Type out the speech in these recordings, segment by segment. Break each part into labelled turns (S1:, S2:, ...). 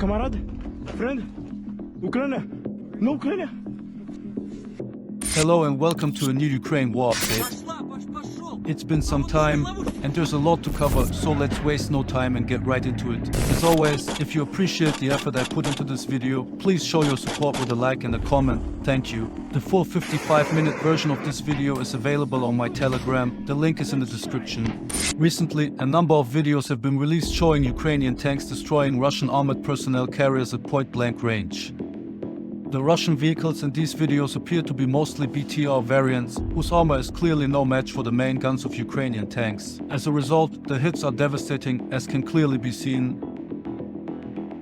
S1: Comrade, friend, Ukraine, no Ukraine.
S2: Hello and welcome to a new Ukraine war update. It's been some time and there's a lot to cover, so let's waste no time and get right into it. As always, if you appreciate the effort I put into this video, please show your support with a like and a comment. Thank you. The full 55-minute version of this video is available on my Telegram. The link is in the description. Recently, a number of videos have been released showing Ukrainian tanks destroying Russian armored personnel carriers at point-blank range. The Russian vehicles in these videos appear to be mostly BTR variants, whose armor is clearly no match for the main guns of Ukrainian tanks. As a result, the hits are devastating, as can clearly be seen.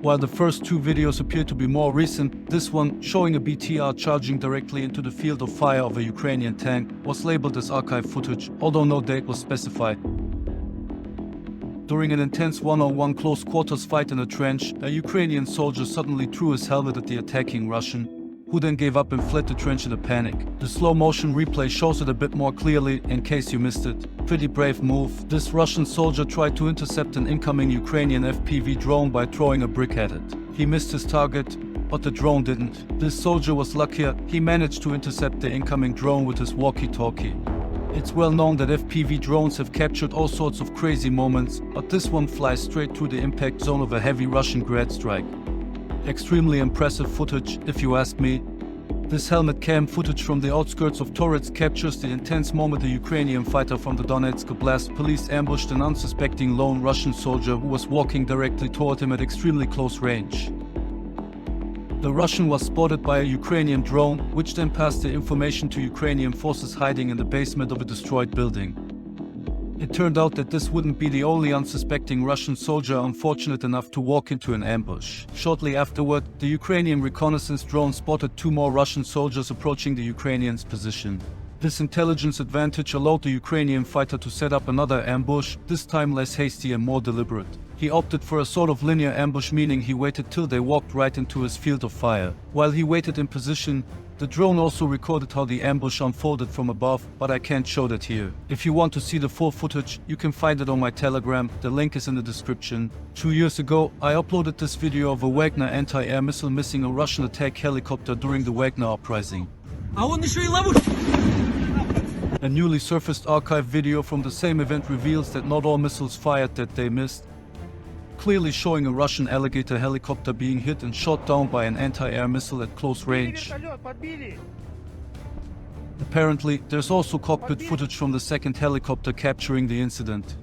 S2: While the first two videos appear to be more recent, this one, showing a BTR charging directly into the field of fire of a Ukrainian tank, was labeled as archive footage, although no date was specified. During an intense one-on-one close-quarters fight in a trench, a Ukrainian soldier suddenly threw his helmet at the attacking Russian, who then gave up and fled the trench in a panic. The slow-motion replay shows it a bit more clearly, in case you missed it. Pretty brave move. This Russian soldier tried to intercept an incoming Ukrainian FPV drone by throwing a brick at it. He missed his target, but the drone didn't. This soldier was luckier. He managed to intercept the incoming drone with his walkie-talkie. It's well known that FPV drones have captured all sorts of crazy moments, but this one flies straight through the impact zone of a heavy Russian grad strike. Extremely impressive footage, if you ask me. This helmet cam footage from the outskirts of Toreskt captures the intense moment a Ukrainian fighter from the Donetsk Oblast police ambushed an unsuspecting lone Russian soldier who was walking directly toward him at extremely close range. The Russian was spotted by a Ukrainian drone, which then passed the information to Ukrainian forces hiding in the basement of a destroyed building. It turned out that this wouldn't be the only unsuspecting Russian soldier unfortunate enough to walk into an ambush. Shortly afterward, the Ukrainian reconnaissance drone spotted two more Russian soldiers approaching the Ukrainians' position. This intelligence advantage allowed the Ukrainian fighter to set up another ambush, this time less hasty and more deliberate. He opted for a sort of linear ambush, meaning he waited till they walked right into his field of fire. While he waited in position, the drone also recorded how the ambush unfolded from above, but I can't show that here. If you want to see the full footage, you can find it on my Telegram, the link is in the description. 2 years ago, I uploaded this video of a Wagner anti-air missile missing a Russian attack helicopter during the Wagner uprising. A newly surfaced archive video from the same event reveals that not all missiles fired that day missed, clearly showing a Russian Alligator helicopter being hit and shot down by an anti-air missile at close range. Apparently, there's also cockpit footage from the second helicopter capturing the incident.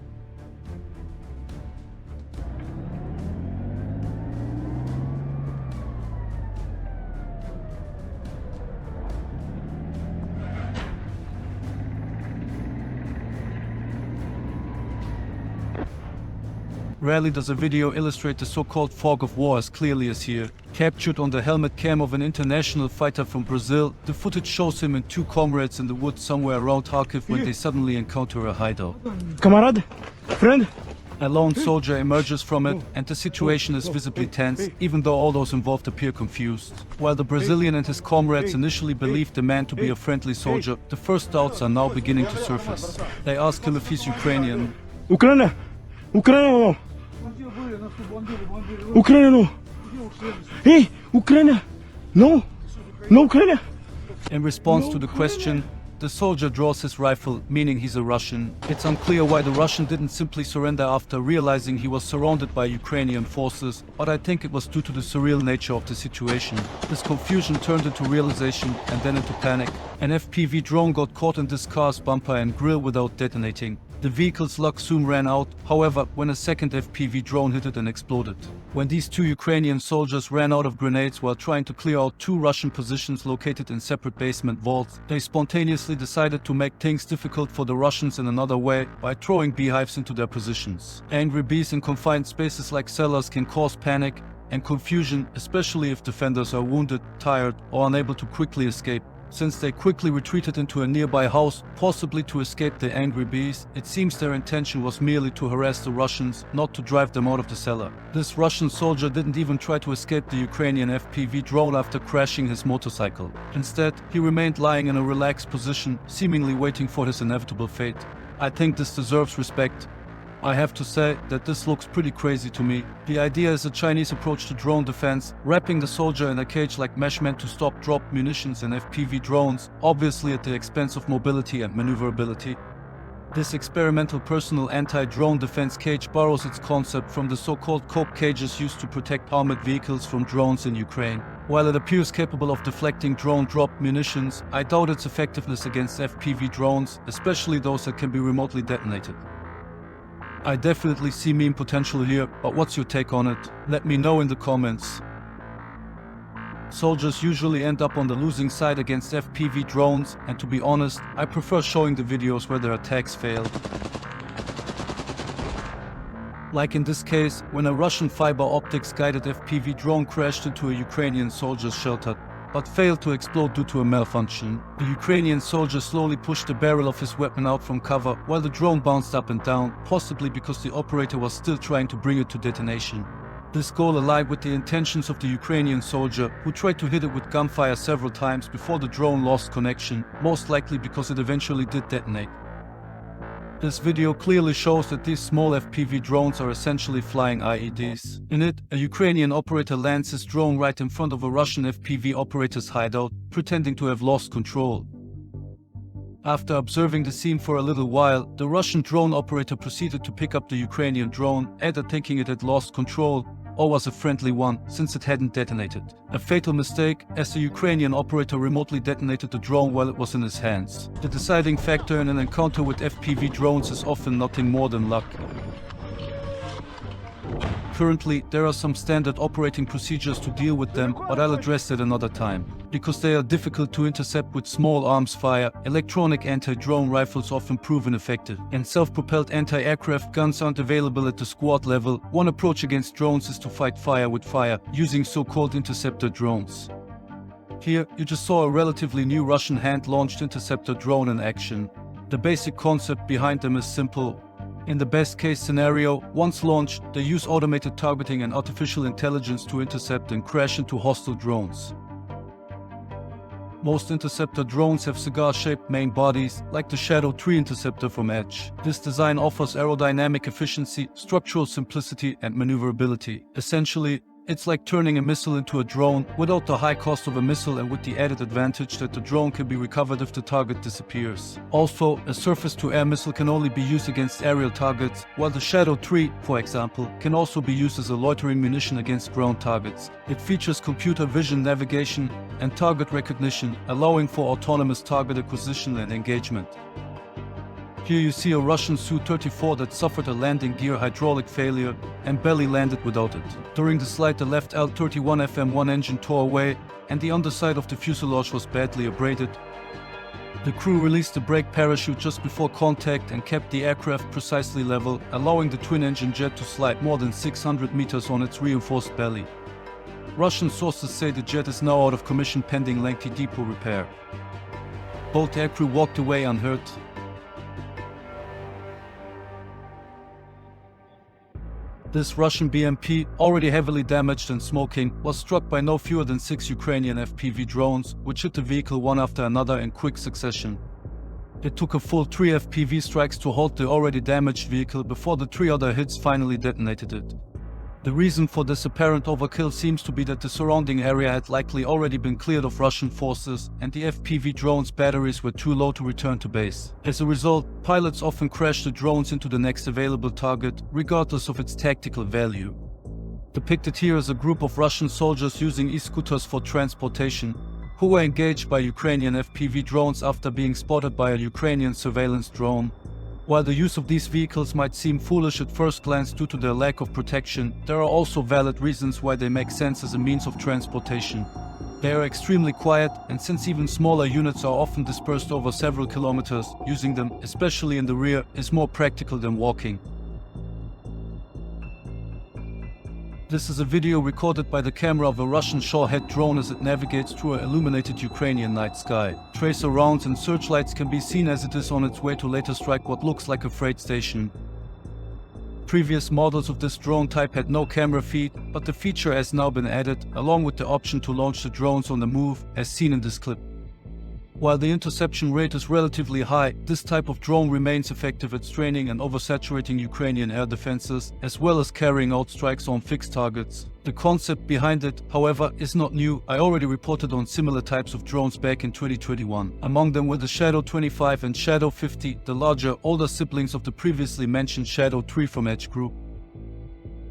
S2: Rarely does a video illustrate the so-called fog of war as clearly as here. Captured on the helmet cam of an international fighter from Brazil, the footage shows him and two comrades in the woods somewhere around Kharkiv when they suddenly encounter a hideout.
S1: Comrade, friend.
S2: A lone soldier emerges from it, and the situation is visibly tense, even though all those involved appear confused. While the Brazilian and his comrades initially believed the man to be a friendly soldier, the first doubts are now beginning to surface. They ask him if he's Ukrainian.
S1: Ukraine, Ukraine. Ukraine, no. Hey, Ukraine, no, no Ukraine.
S2: In response to the question, the soldier draws his rifle, meaning he's a Russian. It's unclear why the Russian didn't simply surrender after realizing he was surrounded by Ukrainian forces, but I think it was due to the surreal nature of the situation. This confusion turned into realization and then into panic. An FPV drone got caught in this car's bumper and grille without detonating. The vehicle's luck soon ran out, however, when a second FPV drone hit it and exploded. When these two Ukrainian soldiers ran out of grenades while trying to clear out two Russian positions located in separate basement vaults, they spontaneously decided to make things difficult for the Russians in another way by throwing beehives into their positions. Angry bees in confined spaces like cellars can cause panic and confusion, especially if defenders are wounded, tired, or unable to quickly escape. Since they quickly retreated into a nearby house, possibly to escape the angry bees, it seems their intention was merely to harass the Russians, not to drive them out of the cellar. This Russian soldier didn't even try to escape the Ukrainian FPV drone after crashing his motorcycle. Instead, he remained lying in a relaxed position, seemingly waiting for his inevitable fate. I think this deserves respect. I have to say that this looks pretty crazy to me. The idea is a Chinese approach to drone defense, wrapping the soldier in a cage like mesh meant to stop drop munitions and FPV drones, obviously at the expense of mobility and maneuverability. This experimental personal anti-drone defense cage borrows its concept from the so-called cope cages used to protect armored vehicles from drones in Ukraine. While it appears capable of deflecting drone drop munitions, I doubt its effectiveness against FPV drones, especially those that can be remotely detonated. I definitely see meme potential here, but what's your take on it? Let me know in the comments. Soldiers usually end up on the losing side against FPV drones, and to be honest, I prefer showing the videos where their attacks failed. Like in this case, when a Russian fiber optics guided FPV drone crashed into a Ukrainian soldier's shelter, but failed to explode due to a malfunction. The Ukrainian soldier slowly pushed the barrel of his weapon out from cover while the drone bounced up and down, possibly because the operator was still trying to bring it to detonation. This goal aligned with the intentions of the Ukrainian soldier, who tried to hit it with gunfire several times before the drone lost connection, most likely because it eventually did detonate. This video clearly shows that these small FPV drones are essentially flying IEDs. In it, a Ukrainian operator lands his drone right in front of a Russian FPV operator's hideout, pretending to have lost control. After observing the scene for a little while, the Russian drone operator proceeded to pick up the Ukrainian drone, either thinking it had lost control or was a friendly one, since it hadn't detonated. A fatal mistake, as the Ukrainian operator remotely detonated the drone while it was in his hands. The deciding factor in an encounter with FPV drones is often nothing more than luck. Currently, there are some standard operating procedures to deal with them, but I'll address that another time. Because they are difficult to intercept with small arms fire, electronic anti-drone rifles often prove ineffective, and self-propelled anti-aircraft guns aren't available at the squad level. One approach against drones is to fight fire with fire, using so-called Interceptor drones. Here, you just saw a relatively new Russian hand-launched Interceptor drone in action. The basic concept behind them is simple. In the best-case scenario, once launched, they use automated targeting and artificial intelligence to intercept and crash into hostile drones. Most Interceptor drones have cigar-shaped main bodies, like the Shadow 3 Interceptor from Edge. This design offers aerodynamic efficiency, structural simplicity, and maneuverability. Essentially, it's like turning a missile into a drone without the high cost of a missile and with the added advantage that the drone can be recovered if the target disappears. Also, a surface-to-air missile can only be used against aerial targets, while the Shadow 3, for example, can also be used as a loitering munition against ground targets. It features computer vision navigation and target recognition, allowing for autonomous target acquisition and engagement. Here you see a Russian Su-34 that suffered a landing gear hydraulic failure and barely landed without it. During the slide, the left L-31 FM-1 engine tore away and the underside of the fuselage was badly abraded. The crew released the brake parachute just before contact and kept the aircraft precisely level, allowing the twin-engine jet to slide more than 600 meters on its reinforced belly. Russian sources say the jet is now out of commission pending lengthy depot repair. Both aircrew walked away unhurt. This Russian BMP, already heavily damaged and smoking, was struck by no fewer than 6 Ukrainian FPV drones, which hit the vehicle one after another in quick succession. It took a full 3 FPV strikes to halt the already damaged vehicle before the 3 other hits finally detonated it. The reason for this apparent overkill seems to be that the surrounding area had likely already been cleared of Russian forces and the FPV drones' batteries were too low to return to base. As a result, pilots often crash the drones into the next available target, regardless of its tactical value. Depicted here is a group of Russian soldiers using e-scooters for transportation, who were engaged by Ukrainian FPV drones after being spotted by a Ukrainian surveillance drone. While the use of these vehicles might seem foolish at first glance due to their lack of protection, there are also valid reasons why they make sense as a means of transportation. They are extremely quiet, and since even smaller units are often dispersed over several kilometers, using them, especially in the rear, is more practical than walking. This is a video recorded by the camera of a Russian Shawhead drone as it navigates through an illuminated Ukrainian night sky. Tracer rounds and searchlights can be seen as it is on its way to later strike what looks like a freight station. Previous models of this drone type had no camera feed, but the feature has now been added, along with the option to launch the drones on the move, as seen in this clip. While the interception rate is relatively high, this type of drone remains effective at straining and oversaturating Ukrainian air defenses, as well as carrying out strikes on fixed targets. The concept behind it, however, is not new. I already reported on similar types of drones back in 2021. Among them were the Shadow 25 and Shadow 50, the larger, older siblings of the previously mentioned Shadow 3 from Edge Group.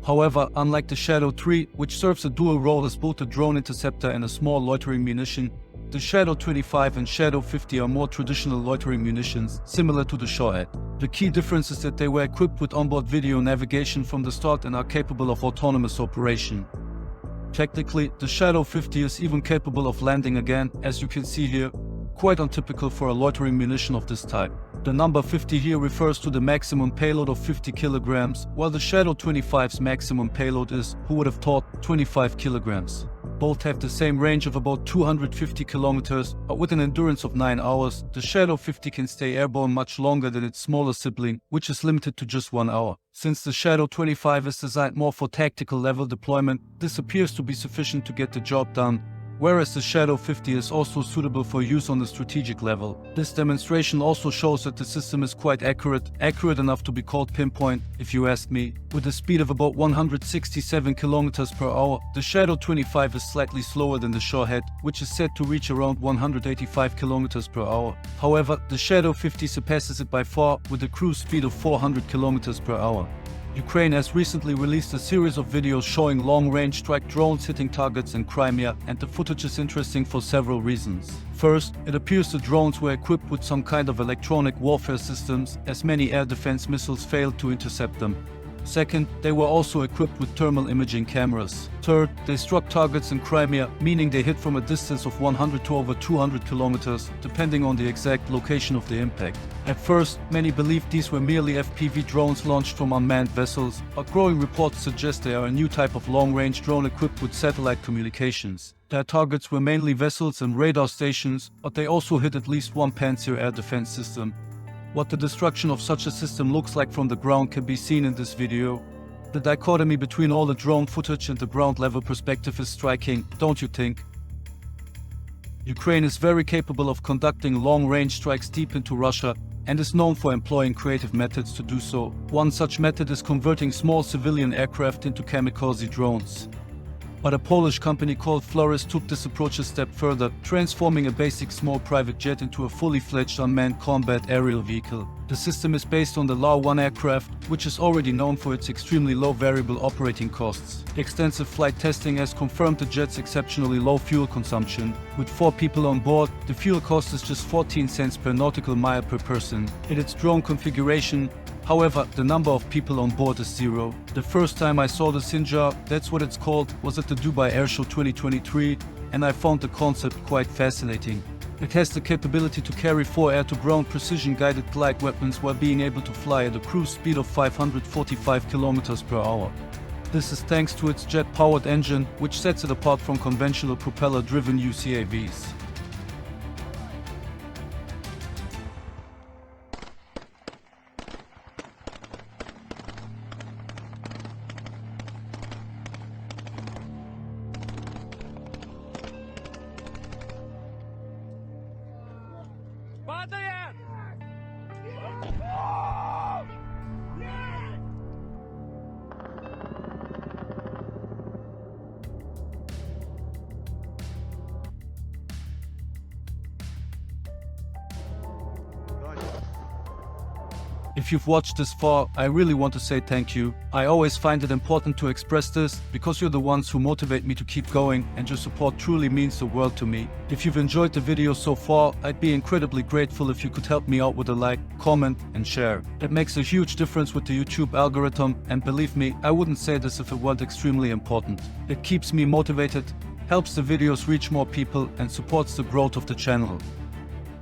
S2: However, unlike the Shadow 3, which serves a dual role as both a drone interceptor and a small loitering munition, the Shadow 25 and Shadow 50 are more traditional loitering munitions, similar to the Shorehead. The key difference is that they were equipped with onboard video navigation from the start and are capable of autonomous operation. Technically, the Shadow 50 is even capable of landing again, as you can see here, quite untypical for a loitering munition of this type. The number 50 here refers to the maximum payload of 50 kilograms, while the Shadow 25's maximum payload is, who would have thought, 25 kilograms. Both have the same range of about 250 kilometers, but with an endurance of 9 hours, the Shadow 50 can stay airborne much longer than its smaller sibling, which is limited to just 1 hour. Since the Shadow 25 is designed more for tactical level deployment, this appears to be sufficient to get the job done, whereas the Shadow 50 is also suitable for use on the strategic level. This demonstration also shows that the system is quite accurate enough to be called pinpoint, if you ask me. With a speed of about 167 km per hour, the Shadow 25 is slightly slower than the Shorehead, which is said to reach around 185 km per hour. However, the Shadow 50 surpasses it by far, with a cruise speed of 400 km per hour. Ukraine has recently released a series of videos showing long-range strike drones hitting targets in Crimea, and the footage is interesting for several reasons. First, it appears the drones were equipped with some kind of electronic warfare systems, as many air defense missiles failed to intercept them. Second, they were also equipped with thermal imaging cameras. Third, they struck targets in Crimea, meaning they hit from a distance of 100 to over 200 kilometers, depending on the exact location of the impact. At first, many believed these were merely FPV drones launched from unmanned vessels, but growing reports suggest they are a new type of long-range drone equipped with satellite communications. Their targets were mainly vessels and radar stations, but they also hit at least one Panzer air defense system. What the destruction of such a system looks like from the ground can be seen in this video. The dichotomy between all the drone footage and the ground-level perspective is striking, don't you think? Ukraine is very capable of conducting long-range strikes deep into Russia and is known for employing creative methods to do so. One such method is converting small civilian aircraft into kamikaze drones. But a Polish company called Flores took this approach a step further, transforming a basic small private jet into a fully fledged unmanned combat aerial vehicle. The system is based on the LA-1 aircraft, which is already known for its extremely low variable operating costs. Extensive flight testing has confirmed the jet's exceptionally low fuel consumption. With 4 people on board, the fuel cost is just 14 cents per nautical mile per person. In its drone configuration, however, the number of people on board is 0. The first time I saw the Sudzha, that's what it's called, was at the Dubai Airshow 2023, and I found the concept quite fascinating. It has the capability to carry 4 air-to-ground precision-guided glide weapons while being able to fly at a cruise speed of 545 km per hour. This is thanks to its jet-powered engine, which sets it apart from conventional propeller-driven UCAVs. If you've watched this far, I really want to say thank you. I always find it important to express this, because you're the ones who motivate me to keep going, and your support truly means the world to me. If you've enjoyed the video so far, I'd be incredibly grateful if you could help me out with a like, comment, and share. It makes a huge difference with the YouTube algorithm, and believe me, I wouldn't say this if it weren't extremely important. It keeps me motivated, helps the videos reach more people, and supports the growth of the channel.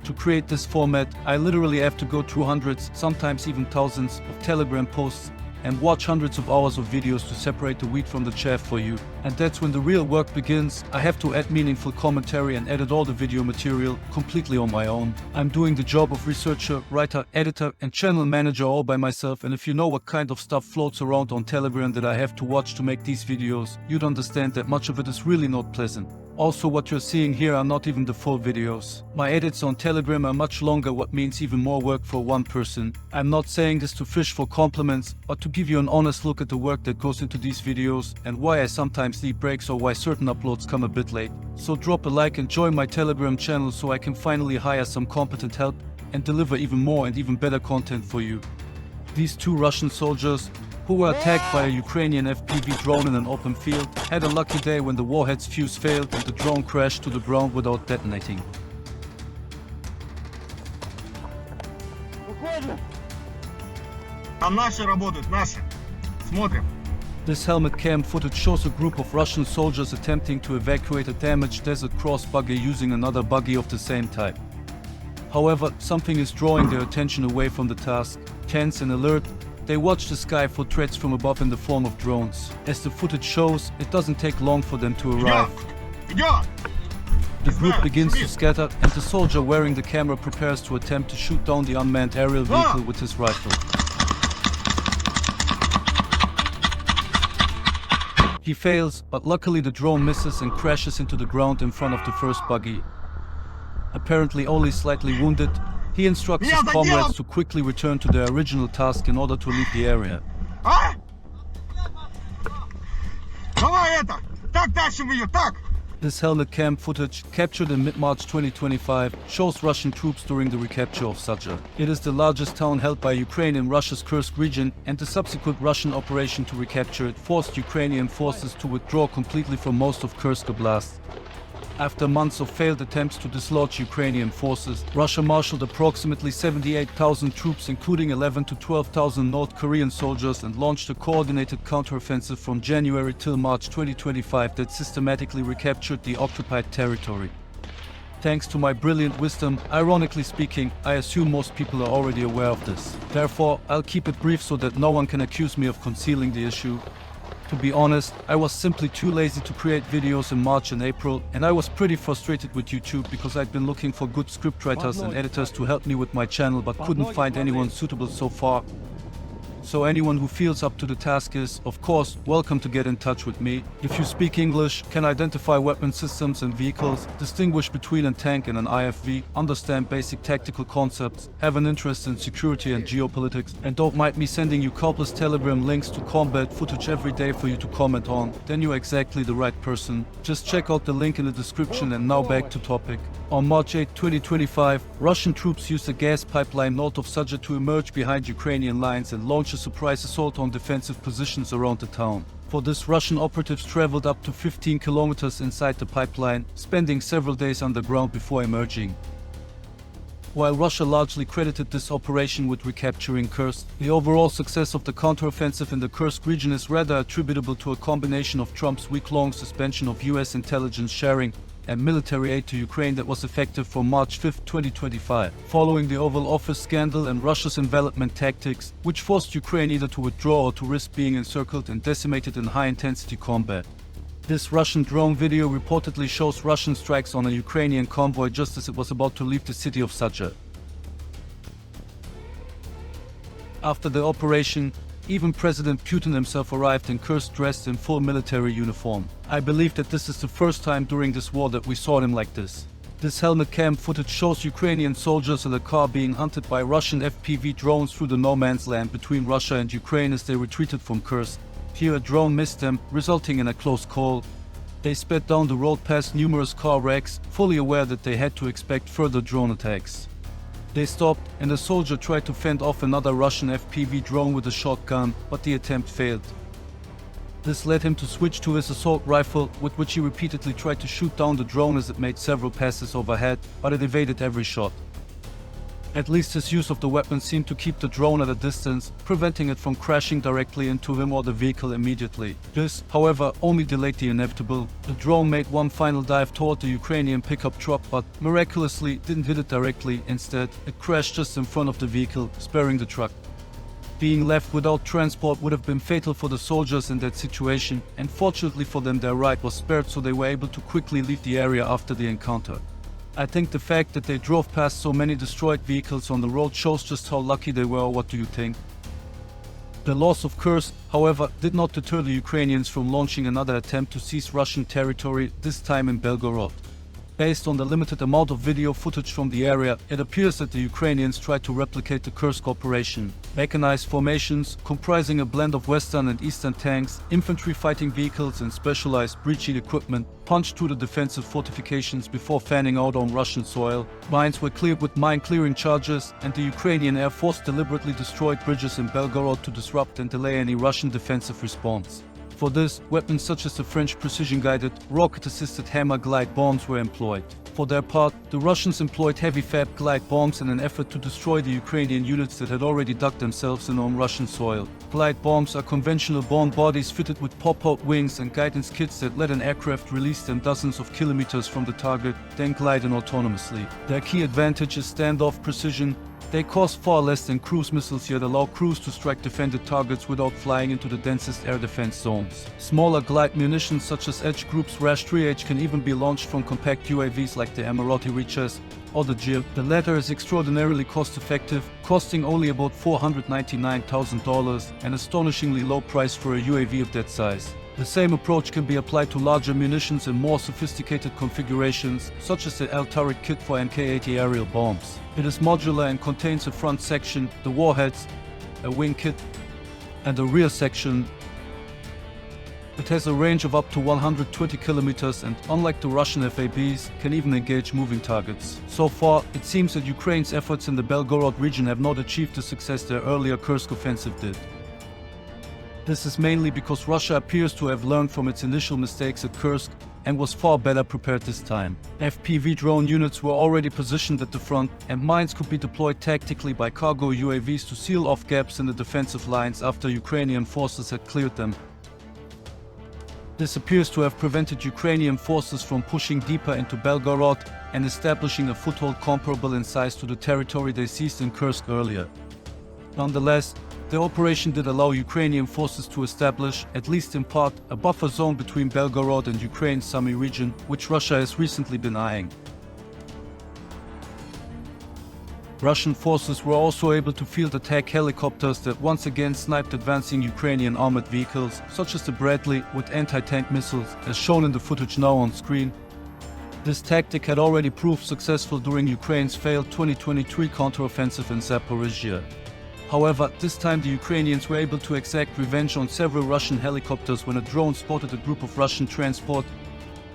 S2: To create this format, I literally have to go through hundreds, sometimes even thousands, of Telegram posts and watch hundreds of hours of videos to separate the wheat from the chaff for you. And that's when the real work begins. I have to add meaningful commentary and edit all the video material completely on my own. I'm doing the job of researcher, writer, editor and channel manager all by myself, and if you know what kind of stuff floats around on Telegram that I have to watch to make these videos, you'd understand that much of it is really not pleasant. Also, what you're seeing here are not even the full videos. My edits on Telegram are much longer, what means even more work for one person. I'm not saying this to fish for compliments, but to give you an honest look at the work that goes into these videos and why I sometimes need breaks or why certain uploads come a bit late. So drop a like and join my Telegram channel so I can finally hire some competent help and deliver even more and even better content for you. These two Russian soldiers, who were attacked by a Ukrainian FPV drone in an open field, had a lucky day when the warhead's fuse failed and the drone crashed to the ground without detonating.
S3: Там наши работают, наши. Смотрим.
S2: This helmet cam footage shows a group of Russian soldiers attempting to evacuate a damaged desert cross buggy using another buggy of the same type. However, something is drawing their attention away from the task. Tense and alert, they watch the sky for threats from above in the form of drones. As the footage shows, it doesn't take long for them to arrive.
S3: Идем!
S2: The group begins to scatter and the soldier wearing the camera prepares to attempt to shoot down the unmanned aerial vehicle with his rifle. He fails, but luckily the drone misses and crashes into the ground in front of the first buggy. Apparently only slightly wounded, he instructs his comrades to quickly return to their original task in order to leave the area.
S3: А? Давай это! Так тащим ее, так!
S2: This helmet cam footage, captured in mid-March 2025, shows Russian troops during the recapture of Sudzha. It is the largest town held by Ukraine in Russia's Kursk region, and the subsequent Russian operation to recapture it forced Ukrainian forces to withdraw completely from most of Kursk Oblast. After months of failed attempts to dislodge Ukrainian forces, Russia marshaled approximately 78,000 troops, including 11 to 12,000 North Korean soldiers, and launched a coordinated counteroffensive from January till March 2025 that systematically recaptured the occupied territory. Thanks to my brilliant wisdom, ironically speaking, I assume most people are already aware of this. Therefore, I'll keep it brief so that no one can accuse me of concealing the issue. To be honest, I was simply too lazy to create videos in March and April, and I was pretty frustrated with YouTube because I'd been looking for good scriptwriters and editors to help me with my channel but couldn't find anyone suitable so far. So anyone who feels up to the task is, of course, welcome to get in touch with me. If you speak English, can identify weapon systems and vehicles, distinguish between a tank and an IFV, understand basic tactical concepts, have an interest in security and geopolitics, and don't mind me sending you countless Telegram links to combat footage every day for you to comment on, then you're exactly the right person. Just check out the link in the description, and now back to topic. On March 8, 2025, Russian troops used a gas pipeline north of Sudzha to emerge behind Ukrainian lines and launch a surprise assault on defensive positions around the town. For this, Russian operatives traveled up to 15 kilometers inside the pipeline, spending several days underground before emerging. While Russia largely credited this operation with recapturing Kursk, the overall success of the counteroffensive in the Kursk region is rather attributable to a combination of Trump's week-long suspension of US intelligence sharing and military aid to Ukraine that was effective from March 5, 2025, following the Oval Office scandal and Russia's envelopment tactics, which forced Ukraine either to withdraw or to risk being encircled and decimated in high-intensity combat. This Russian drone video reportedly shows Russian strikes on a Ukrainian convoy just as it was about to leave the city of Sudzha. After the operation, even President Putin himself arrived in Kursk dressed in full military uniform. I believe that this is the first time during this war that we saw him like this. This helmet cam footage shows Ukrainian soldiers in a car being hunted by Russian FPV drones through the no man's land between Russia and Ukraine as they retreated from Kursk. Here a drone missed them, resulting in a close call. They sped down the road past numerous car wrecks, fully aware that they had to expect further drone attacks. They stopped, and a soldier tried to fend off another Russian FPV drone with a shotgun, but the attempt failed. This led him to switch to his assault rifle, with which he repeatedly tried to shoot down the drone as it made several passes overhead, but it evaded every shot. At least his use of the weapon seemed to keep the drone at a distance, preventing it from crashing directly into him or the vehicle immediately. This, however, only delayed the inevitable. The drone made one final dive toward the Ukrainian pickup truck, but miraculously didn't hit it directly. Instead, it crashed just in front of the vehicle, sparing the truck. Being left without transport would have been fatal for the soldiers in that situation, and fortunately for them their ride was spared, so they were able to quickly leave the area after the encounter. I think the fact that they drove past so many destroyed vehicles on the road shows just how lucky they were. What do you think? The loss of Kursk, however, did not deter the Ukrainians from launching another attempt to seize Russian territory, this time in Belgorod. Based on the limited amount of video footage from the area, it appears that the Ukrainians tried to replicate the Kursk operation. Mechanized formations, comprising a blend of Western and Eastern tanks, infantry fighting vehicles and specialized breaching equipment, punched through the defensive fortifications before fanning out on Russian soil. Mines were cleared with mine-clearing charges, and the Ukrainian Air Force deliberately destroyed bridges in Belgorod to disrupt and delay any Russian defensive response. For this, weapons such as the French precision-guided, rocket-assisted Hammer glide bombs were employed. For their part, the Russians employed heavy FAB glide bombs in an effort to destroy the Ukrainian units that had already dug themselves in on Russian soil. Glide bombs are conventional bomb bodies fitted with pop-out wings and guidance kits that let an aircraft release them dozens of kilometers from the target, then glide in autonomously. Their key advantage is standoff precision. They cost far less than cruise missiles, yet allow crews to strike defended targets without flying into the densest air defense zones. Smaller glide munitions such as Edge Group's Rash 3H can even be launched from compact UAVs like the Emirati Reaches or the Jib. The latter is extraordinarily cost-effective, costing only about $499,000, an astonishingly low price for a UAV of that size. The same approach can be applied to larger munitions and more sophisticated configurations, such as the L-Turret kit for Mk-80 aerial bombs. It is modular and contains a front section, the warheads, a wing kit, and a rear section. It has a range of up to 120 kilometers and, unlike the Russian FABs, can even engage moving targets. So far, it seems that Ukraine's efforts in the Belgorod region have not achieved the success their earlier Kursk offensive did. This is mainly because Russia appears to have learned from its initial mistakes at Kursk and was far better prepared this time. FPV drone units were already positioned at the front, and mines could be deployed tactically by cargo UAVs to seal off gaps in the defensive lines after Ukrainian forces had cleared them. This appears to have prevented Ukrainian forces from pushing deeper into Belgorod and establishing a foothold comparable in size to the territory they seized in Kursk earlier. Nonetheless, the operation did allow Ukrainian forces to establish, at least in part, a buffer zone between Belgorod and Ukraine's Sumy region, which Russia has recently been eyeing. Russian forces were also able to field attack helicopters that once again sniped advancing Ukrainian armored vehicles, such as the Bradley with anti-tank missiles, as shown in the footage now on screen. This tactic had already proved successful during Ukraine's failed 2023 counteroffensive in Zaporizhzhia. However, this time the Ukrainians were able to exact revenge on several Russian helicopters when a drone spotted a group of Russian transport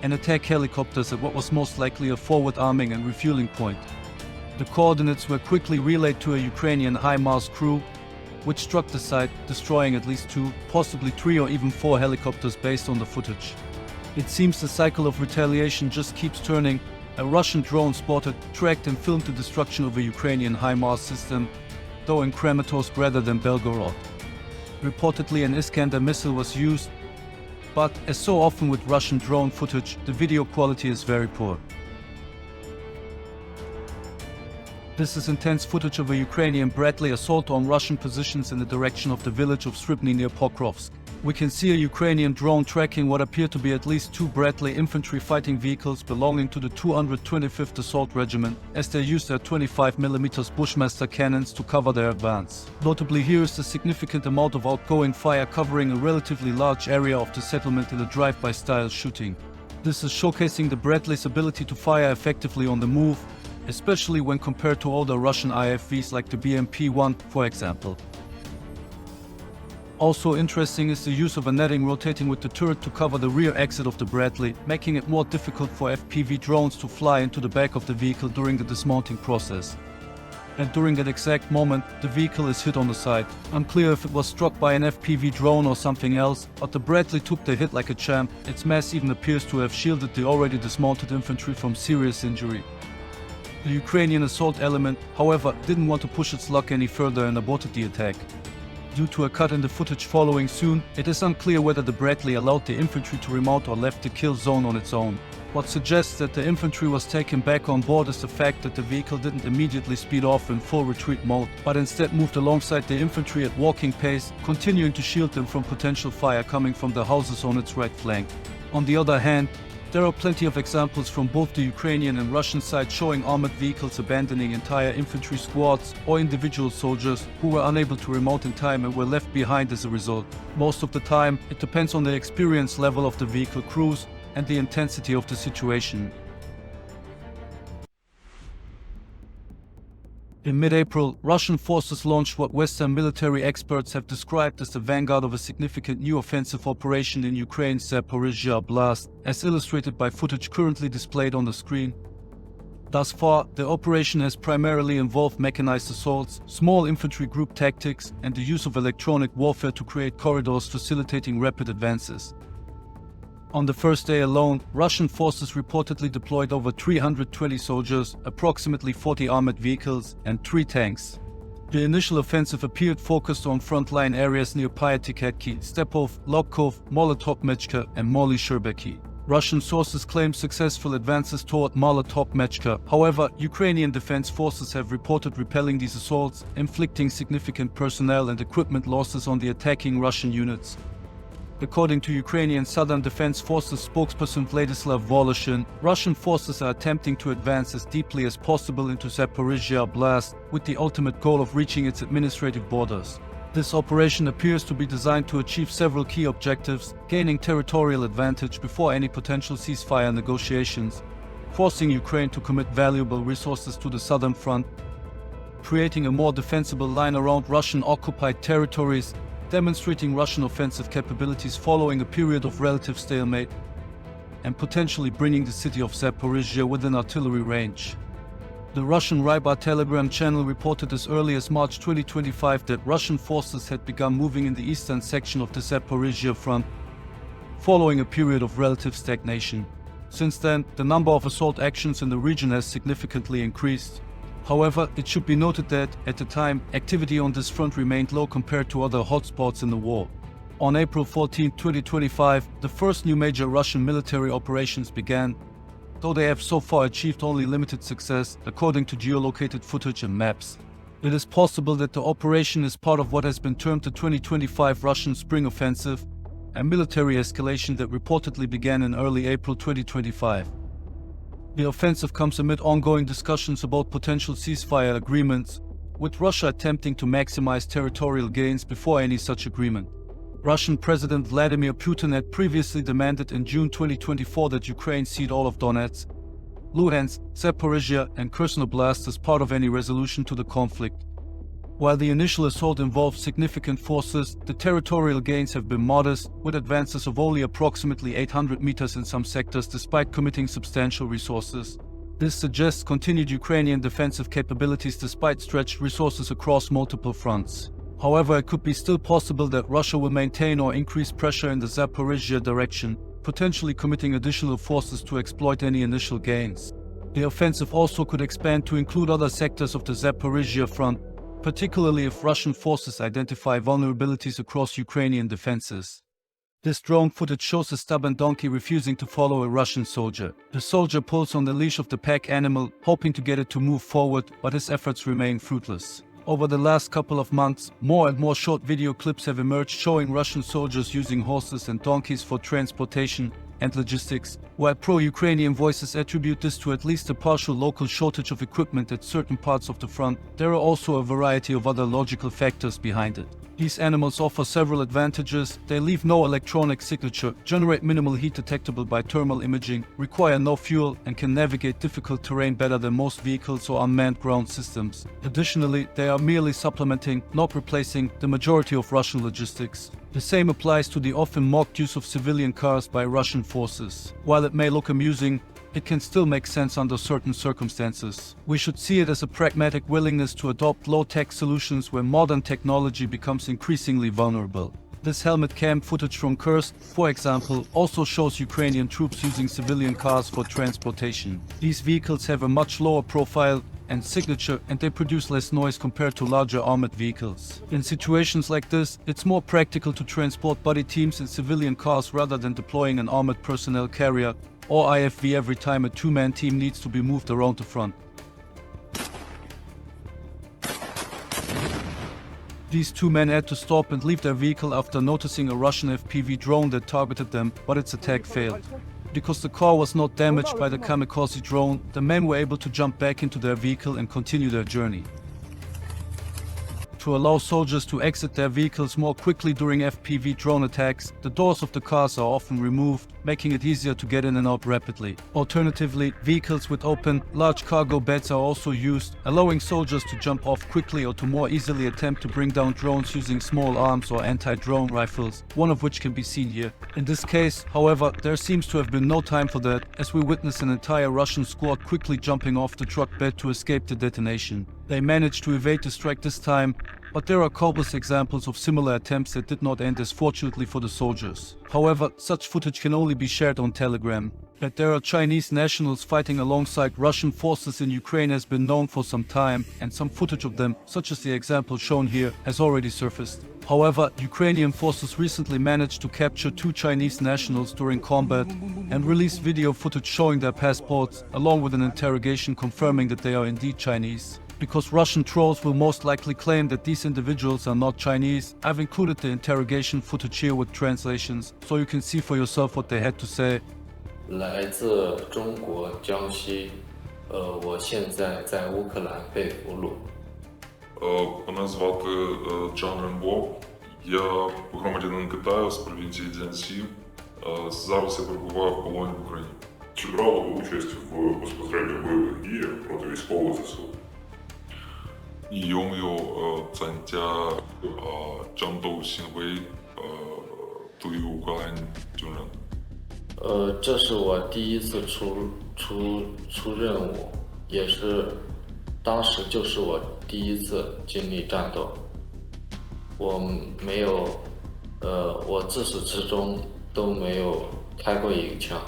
S2: and attack helicopters at what was most likely a forward arming and refueling point. The coordinates were quickly relayed to a Ukrainian HIMARS crew, which struck the site, destroying at least 2, possibly 3 or even 4 helicopters based on the footage. It seems the cycle of retaliation just keeps turning. A Russian drone spotted, tracked and filmed the destruction of a Ukrainian HIMARS system, though in Kramatorsk rather than Belgorod. Reportedly an Iskander missile was used, but as so often with Russian drone footage, the video quality is very poor. This is intense footage of a Ukrainian Bradley assault on Russian positions in the direction of the village of Sribny near Pokrovsk. We can see a Ukrainian drone tracking what appear to be at least 2 Bradley infantry fighting vehicles belonging to the 225th Assault Regiment, as they use their 25mm Bushmaster cannons to cover their advance. Notably, here is the significant amount of outgoing fire covering a relatively large area of the settlement in a drive-by style shooting. This is showcasing the Bradley's ability to fire effectively on the move, especially when compared to older Russian IFVs like the BMP-1, for example. Also interesting is the use of a netting rotating with the turret to cover the rear exit of the Bradley, making it more difficult for FPV drones to fly into the back of the vehicle during the dismounting process. And during that exact moment, the vehicle is hit on the side. Unclear if it was struck by an FPV drone or something else, but the Bradley took the hit like a champ. Its mass even appears to have shielded the already dismounted infantry from serious injury. The Ukrainian assault element, however, didn't want to push its luck any further and aborted the attack. Due to a cut in the footage following soon, it is unclear whether the Bradley allowed the infantry to remount or left the kill zone on its own. What suggests that the infantry was taken back on board is the fact that the vehicle didn't immediately speed off in full retreat mode, but instead moved alongside the infantry at walking pace, continuing to shield them from potential fire coming from the houses on its right flank. On the other hand, there are plenty of examples from both the Ukrainian and Russian side showing armored vehicles abandoning entire infantry squads or individual soldiers who were unable to remount in time and were left behind as a result. Most of the time, it depends on the experience level of the vehicle crews and the intensity of the situation. In mid-April, Russian forces launched what Western military experts have described as the vanguard of a significant new offensive operation in Ukraine's Zaporizhzhia Oblast, as illustrated by footage currently displayed on the screen. Thus far, the operation has primarily involved mechanized assaults, small infantry group tactics, and the use of electronic warfare to create corridors facilitating rapid advances. On the first day alone, Russian forces reportedly deployed over 320 soldiers, approximately 40 armored vehicles, and 3 tanks. The initial offensive appeared focused on frontline areas near Pyatikhatki, Stepov, Lobkov, Molotov-Mechka, and Moly-Sherbeki. Russian sources claim successful advances toward Molotov-Mechka. However, Ukrainian defense forces have reported repelling these assaults, inflicting significant personnel and equipment losses on the attacking Russian units. According to Ukrainian Southern Defense Forces spokesperson Vladislav Voloshin, Russian forces are attempting to advance as deeply as possible into Zaporizhzhia Oblast, with the ultimate goal of reaching its administrative borders. This operation appears to be designed to achieve several key objectives, gaining territorial advantage before any potential ceasefire negotiations, forcing Ukraine to commit valuable resources to the southern front, creating a more defensible line around Russian-occupied territories, demonstrating Russian offensive capabilities following a period of relative stalemate, and potentially bringing the city of Zaporizhzhia within artillery range. The Russian Rybar Telegram channel reported as early as March 2025 that Russian forces had begun moving in the eastern section of the Zaporizhzhia front, following a period of relative stagnation. Since then, the number of assault actions in the region has significantly increased. However, it should be noted that, at the time, activity on this front remained low compared to other hotspots in the war. On April 14, 2025, the first new major Russian military operations began, though they have so far achieved only limited success, according to geolocated footage and maps. It is possible that the operation is part of what has been termed the 2025 Russian Spring Offensive, a military escalation that reportedly began in early April 2025. The offensive comes amid ongoing discussions about potential ceasefire agreements, with Russia attempting to maximize territorial gains before any such agreement. Russian President Vladimir Putin had previously demanded in June 2024 that Ukraine cede all of Donetsk, Luhansk, Zaporizhzhia, and Kursk Oblast as part of any resolution to the conflict. While the initial assault involved significant forces, the territorial gains have been modest, with advances of only approximately 800 meters in some sectors despite committing substantial resources. This suggests continued Ukrainian defensive capabilities despite stretched resources across multiple fronts. However, it could be still possible that Russia will maintain or increase pressure in the Zaporizhzhia direction, potentially committing additional forces to exploit any initial gains. The offensive also could expand to include other sectors of the Zaporizhzhia front, particularly if Russian forces identify vulnerabilities across Ukrainian defenses. This drone footage shows a stubborn donkey refusing to follow a Russian soldier. The soldier pulls on the leash of the pack animal, hoping to get it to move forward, but his efforts remain fruitless. Over the last couple of months, more and more short video clips have emerged showing Russian soldiers using horses and donkeys for transportation and logistics. While pro-Ukrainian voices attribute this to at least a partial local shortage of equipment at certain parts of the front, there are also a variety of other logical factors behind it. These animals offer several advantages. They leave no electronic signature, generate minimal heat detectable by thermal imaging, require no fuel, and can navigate difficult terrain better than most vehicles or unmanned ground systems. Additionally, they are merely supplementing, not replacing, the majority of Russian logistics. The same applies to the often mocked use of civilian cars by Russian forces. While it may look amusing, it can still make sense under certain circumstances. We should see it as a pragmatic willingness to adopt low-tech solutions where modern technology becomes increasingly vulnerable. This helmet cam footage from Kursk, for example, also shows Ukrainian troops using civilian cars for transportation. These vehicles have a much lower profile, and signature, and they produce less noise compared to larger armored vehicles. In situations like this, it's more practical to transport buddy teams in civilian cars rather than deploying an armored personnel carrier or IFV every time a two-man team needs to be moved around the front. These two men had to stop and leave their vehicle after noticing a Russian FPV drone that targeted them, but its attack failed. Because the car was not damaged by the kamikaze drone, the men were able to jump back into their vehicle and continue their journey. To allow soldiers to exit their vehicles more quickly during FPV drone attacks, the doors of the cars are often removed, making it easier to get in and out rapidly. Alternatively, vehicles with open, large cargo beds are also used, allowing soldiers to jump off quickly or to more easily attempt to bring down drones using small arms or anti-drone rifles, one of which can be seen here. In this case, however, there seems to have been no time for that, as we witness an entire Russian squad quickly jumping off the truck bed to escape the detonation. They managed to evade the strike this time, but there are countless examples of similar attempts that did not end as fortunately for the soldiers. However, such footage can only be shared on Telegram. That there are Chinese nationals fighting alongside Russian forces in Ukraine has been known for some time, and some footage of them, such as the example shown here, has already surfaced. However, Ukrainian forces recently managed to capture 2 Chinese nationals during combat and released video footage showing their passports, along with an interrogation confirming that they are indeed Chinese. Because Russian trolls will most likely claim that these individuals are not Chinese, I've included the interrogation footage here with translations, so you can see for yourself what they had to say.
S4: 来自中国江西，我现在在乌克兰被俘虏。
S5: Мене звати Джан Рембо. Я громадянин Китаю з провінції Цзянсі. Зараз я перебуваю в полоні в Україні.
S6: Чи брали ви участь в безпосередньо бойових діях проти військових ЗСУ?
S5: 有没有参加战斗行为对于乌克兰军人？
S4: 这是我第一次出任务，也是当时就是我第一次经历战斗。我没有，我自始至终都没有开过一个枪。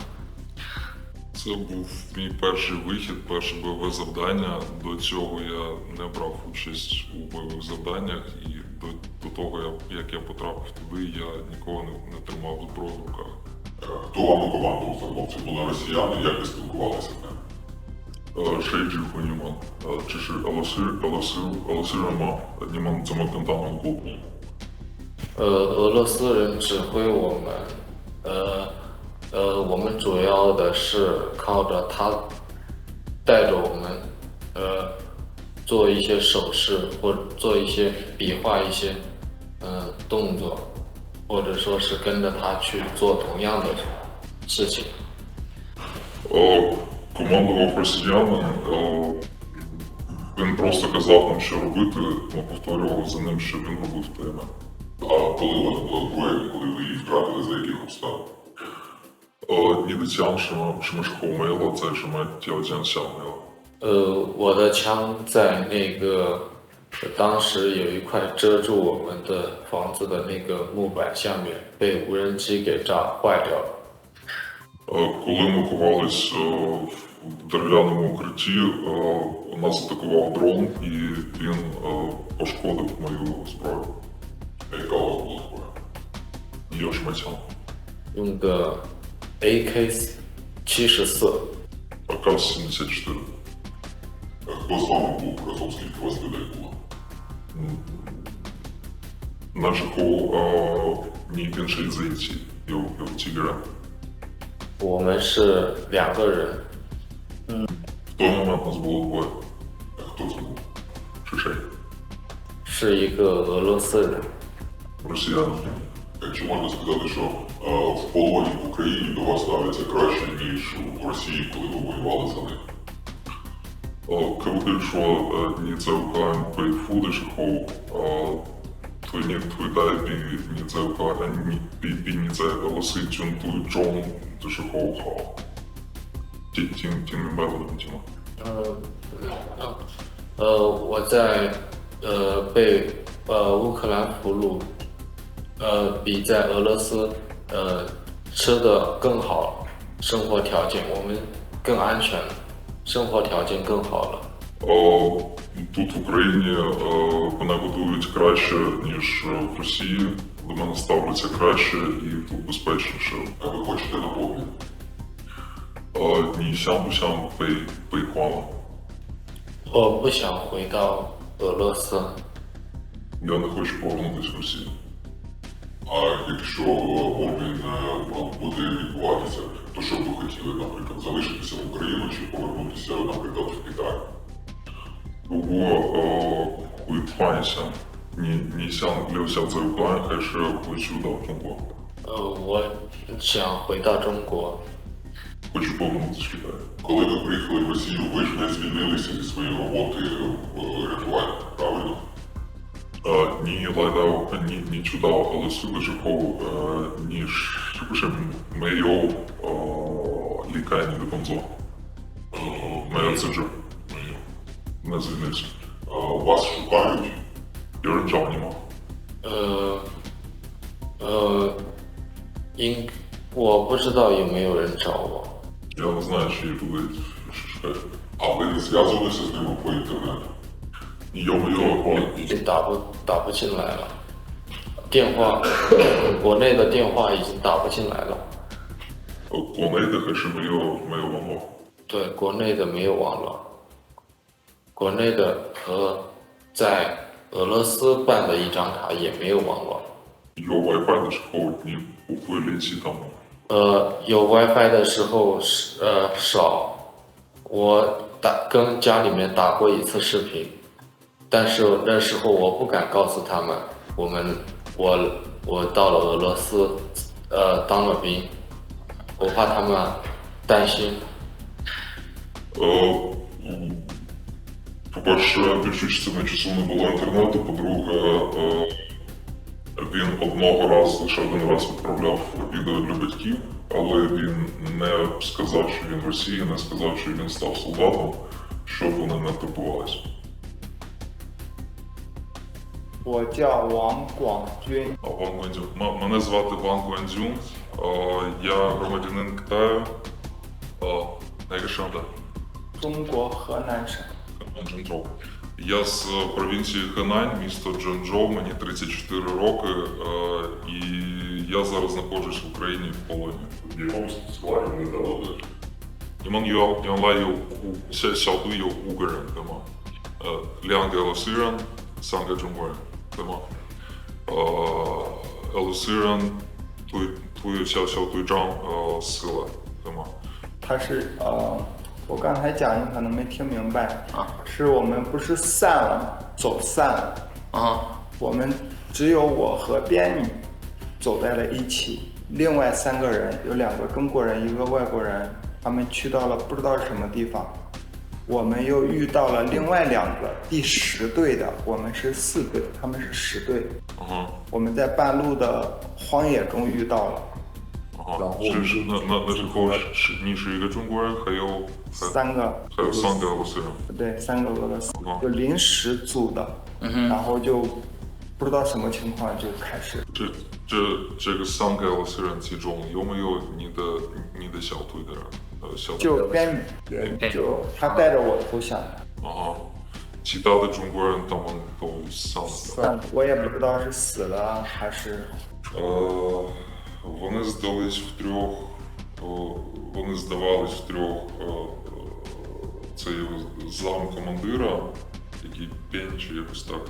S5: Це був мій перший вихід, перше бойове завдання. До цього я не брав участь у бойових завданнях, і до того, як я потрапив туди, я ніколи не тримав зброю в руках.
S6: Хто вам командував за хлопці? Були росіяни, як ви спілкувалися з ними?
S5: 谁指挥你们？这是俄罗斯人吗？你们怎么跟他们沟通？
S4: 俄罗斯人指挥我们，我们主要的是靠着他带着我们，做一些手势或者做一些比划一些动作，或者说是跟着他去做同样的事情。
S5: Командував росіянин, він просто казав нам, що робити, ми повторювали за ним, що він робив в темі.
S6: А коли вони були озброєні, коли ви їх втратили, за яких обставин?
S5: 你的枪什么时候没了？在什么条件下没了？
S4: 我的枪在那个当时有一块遮住我们的房子的那个木板下面被无人机给炸坏掉了。
S5: Коли ми ховались в дерев'яному укритті, нас атакував дрон і він пошкодив мою зброю.
S6: Яка у вас була зброя?
S5: Є шматян.
S4: 用的 AK-74。АК-74.
S6: Хто з вами був разом, скільки у вас людей було?
S5: На шляху ні інших зайці, я в Тігрі.
S4: 我们是2个人。
S5: В той момент нас було двоє.
S6: Хто це був?
S5: Шишей.
S4: 是一个俄罗斯人。
S5: Росіяни.
S6: Чи можна сказати, що в полоні в Україні до вас ставляться краще, ніж в Росії, коли ви воювали за них?
S5: Că vă că ni целка pe фудиш хо то не твоя не целка не целка лоси чун ту джон то що хо тин методом тима.
S4: 我在被乌克兰俘虏，比在俄罗斯吃的更好，生活条件我们更安全，生活条件更好了。
S5: Тут в Україні мене готують краще, ніж в Росії. До мене ставляться краще і тут безпечніше.
S6: А ви хочете на повні?
S5: 你想不想被换了？
S4: 我不想回到俄罗斯。
S5: Я не хочу повернутися в Росію.
S6: А якщо обмін буде відбуватися, то що б ви хотіли, наприклад, залишитися в Україну чи повернутися, наприклад, в Китай?
S5: 如果会换一下，你想留下在武汉，还是回去到中国？
S4: 我想回到中国。
S5: Хочу повернутися в Китай.
S6: Коли ви приїхали в Росію, ви ж не звільнилися зі своєї роботи рятування, правильно?
S5: 你你知道俄罗斯的时候，你是不是没有离开你的工作？没有辞职，
S6: 没有。
S5: 没辞职。
S6: Вас шукають?
S5: 有人找你吗？
S4: 我不知道有没有人找我。
S5: Я не знаю, чи туди шукають.
S6: А ви не зв'язувалися з ними по інтернету?
S5: 有没有？
S4: 已经打不进来了，电话，国内的电话已经打不进来了。
S5: 国内的还是没有网络？
S4: 对，国内的没有网络，国内的和在俄罗斯办的一张卡也没有网络。
S5: 有 WiFi 的时候，你不会联系他们吗？
S4: 有 WiFi 的时候少，我跟家里面打过一次视频，但是那时候我不敢告诉他们，我到了俄罗斯，当了兵，我怕他们担心。
S5: По-перше, більшу частину часу не було інтернету, по-друге, він лише один раз відправляв відео для батьків, але він не сказав, що він в Росії, не сказав, що він став солдатом, щоб вони не турбувалися.
S7: 我叫王广军，
S5: Ван Гуандзюн. Мене звати Ван Гуандзюн, я громадянин Китаю. Яка шанда?
S7: 中国河南省。
S5: Джанчжоу. Я з провінції Хенань, місто Джанчжоу, мені 34 роки, і я зараз знаходжусь в Україні в полоні. В якому складі ви давали? 你们原来有小队有5个人，对吗？2个俄罗斯人，3个中国人，对吗？俄罗斯人队小队长死了，对吗？
S7: 他是我刚才讲你可能没听明白啊，是我们不是散了吗？走散了啊，我们只有我和边女走在了一起，另外3个人有2个中国人，1个外国人，他们去到了不知道什么地方，我们又遇到了另外2个第10队的，我们是4队，他们是10队，我们在半路的荒野中遇到了。
S5: 那之后你是一个中国人，还有
S7: 3个
S5: 俄罗斯人，
S7: 对，3个俄罗斯，就临时组的，然后就不知道什么情况就开始。
S5: 这个3个俄罗斯人其中有没有你的小队的人？
S7: 就边女，就他带着我投降的。
S5: 其他的中国人他们都散了。
S7: 我也不知道是死了还是。
S5: Вони здавались в трьох, це зам командира, який Пень чи якось так.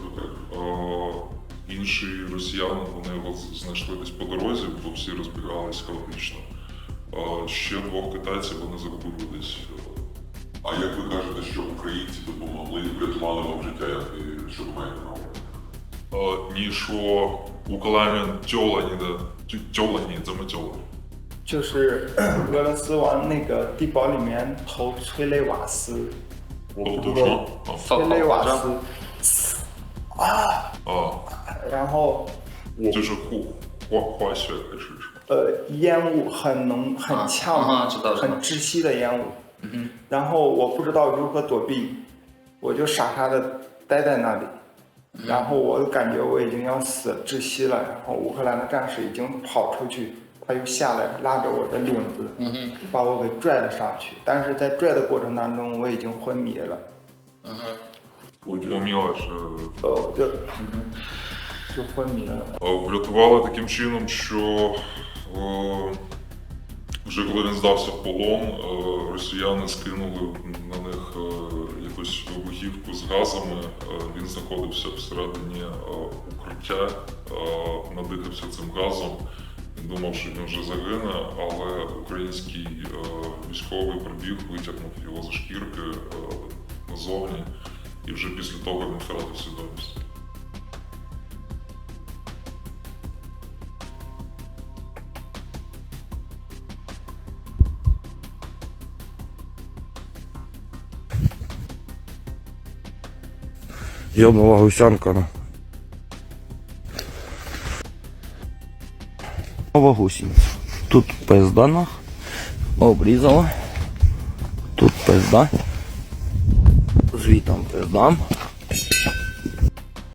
S5: Інші росіяни, вони його знайшли десь по дорозі, бо всі розбігалися хаотично. Ще 2 китайців вони загубили десь.
S6: А як ви кажете, що українці допомогли, врятували вам життя, що ви маєте на увазі?
S5: 你说乌克兰人救了你，怎么救了？
S7: 就是俄罗斯往那个地堡里面投催泪瓦斯，催泪瓦斯，然后
S5: 就是化学还是什么？
S7: 烟雾很浓很呛，很窒息的烟雾。然后我不知道如何躲避，我就傻傻的待在那里。然后我感觉我已经要死窒息了，然后乌克兰的战士已经跑出去，他又下来拉着我的领子，把我给拽了上去。但是在拽的过程当中，我已经昏迷了。
S5: Помілаш.
S7: Що фамілія?
S5: Врятували таким чином, що вже коли він здався в полон, росіяни скинули на них якусь вибухівку з газами. Він знаходився всередині укриття, надихався цим газом. Він думав, що він вже загине, але український військовий прибіг, витягнув його за шкірки назовні, і вже після того він втратив свідомість.
S1: Ёбнула гусянка. Нова гусениця. Тут пизда нах. Обрізала. Тут пизда. Звітом пизда.